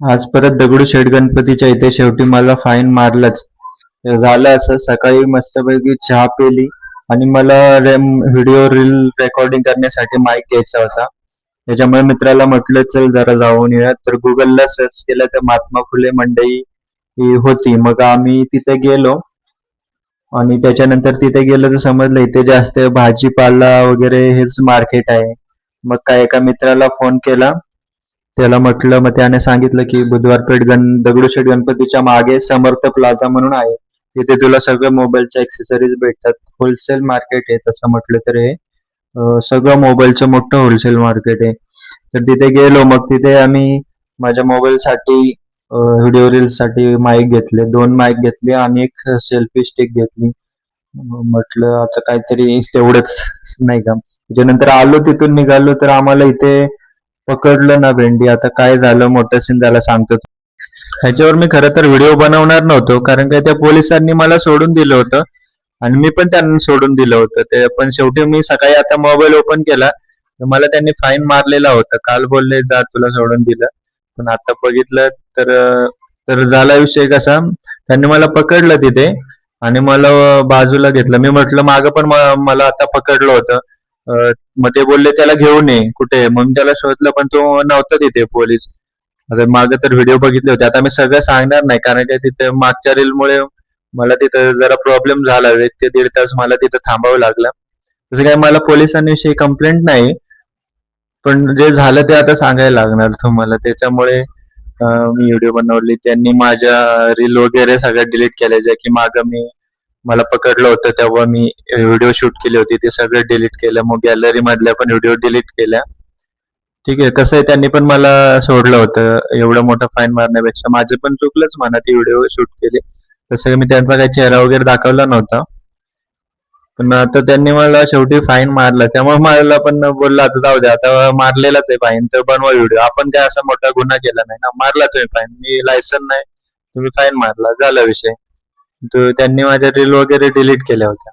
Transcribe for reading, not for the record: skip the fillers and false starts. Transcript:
आज परत दगडूशेठ गणपतीच्या इथे शेवटी मला फाईन मारलंच. झालं असं, सकाळी मस्तपैकी चहा पिली आणि मला व्हिडिओ रील रेकॉर्डिंग करण्यासाठी माईक घ्यायचा होता. त्याच्यामुळे मित्राला म्हटलं चल जरा जाऊन येऊया. तर गुगलला सर्च केलं तर महात्मा फुले मंडई ही होती. मग आम्ही तिथे गेलो आणि त्याच्यानंतर तिथे गेलो तर समजलं इथे जास्त भाजीपाला वगैरे हेच मार्केट आहे. मग काय एका मित्राला फोन केला. त्याला म्हटलं, मग त्याने सांगितलं की बुधवार पेठ दगडूशेठ गणपतीच्या मागे समर्थ प्लाझा म्हणून आहे. तिथे तुला सगळं मोबाईलच्या ॲक्सेसरीज भेटतात. होलसेल मार्केट आहे तसं म्हटलं तर हे. सगळं मोबाईलचं मोठं होलसेल मार्केट आहे. तर तिथे गेलो. मग तिथे आम्ही माझ्या मोबाईलसाठी व्हिडिओ रील्ससाठी माईक घेतले. 2 माईक घेतले आणि एक सेल्फी स्टिक घेतली. म्हटलं आता काहीतरी तेवढंच नाही का. त्याच्यानंतर आलो तिथून निघालो तर आम्हाला इथे पकडलं ना भेंडी. आता काय झालं मोठं सीन झालं सांगतो. ह्याच्यावर मी खरं तर व्हिडिओ बनवणार नव्हतो कारण का त्या पोलिसांनी मला सोडून दिलं होतं आणि मी पण त्यांना सोडून दिलं होतं. ते पण शेवटी मी सकाळी आता मोबाईल ओपन केला तर मला त्यांनी फाईन मारलेला होता. काल बोलले जा तुला सोडून दिलं. पण आता बघितलं तर तर झाला विषय कसा, त्यांनी मला पकडलं तिथे आणि मला बाजूला घेतलं. मी म्हटलं मागं पण मला आता पकडलं होतं. मग ते बोलले त्याला घेऊन ये कुठे. मग मी त्याला शोधलं पण तो नव्हता तिथे पोलीस. आता मागे तर व्हिडिओ बघितले होते. आता मी सगळं सांगणार नाही कारण की तिथे मागच्या रीलमुळे मला तिथं जरा प्रॉब्लेम झाला. 1 ते 1.5 तास मला तिथं थांबावं लागलं. तसं काही मला पोलिसांविषयी कंप्लेंट नाही. पण जे झालं ते आता सांगायला लागणार तुम्हाला. त्याच्यामुळे मी व्हिडिओ बनवली. त्यांनी माझ्या रील वगैरे सगळ्या डिलीट केल्या ज्या की मागं मला पकडलं होतं तेव्हा मी व्हिडिओ शूट केली होती ते सगळं डिलीट केलं. मग गॅलरी मधल्या पण व्हिडिओ डिलीट केल्या. ठीक आहे. कसं आहे त्यांनी पण मला सोडलं होतं. एवढं मोठं फाईन मारण्यापेक्षा माझं पण चुकलंच म्हणा ती व्हिडिओ शूट केली. तसं मी त्यांचा काही चेहरा वगैरे दाखवला नव्हता. पण आता त्यांनी मला शेवटी फाईन मारला. त्यामुळे मला पण बोलला आता जाऊ द्या आता मारलेलाच आहे फाईन तर बनवा व्हिडिओ. आपण काय असा मोठा गुन्हा केला नाही ना. मारला तुम्ही फाईन. मी लायसन नाही. तुम्ही फाईन मारला. झाला विषय. तर त्यांनी माझ्या रील वगैरे डिलीट केल्या होत्या.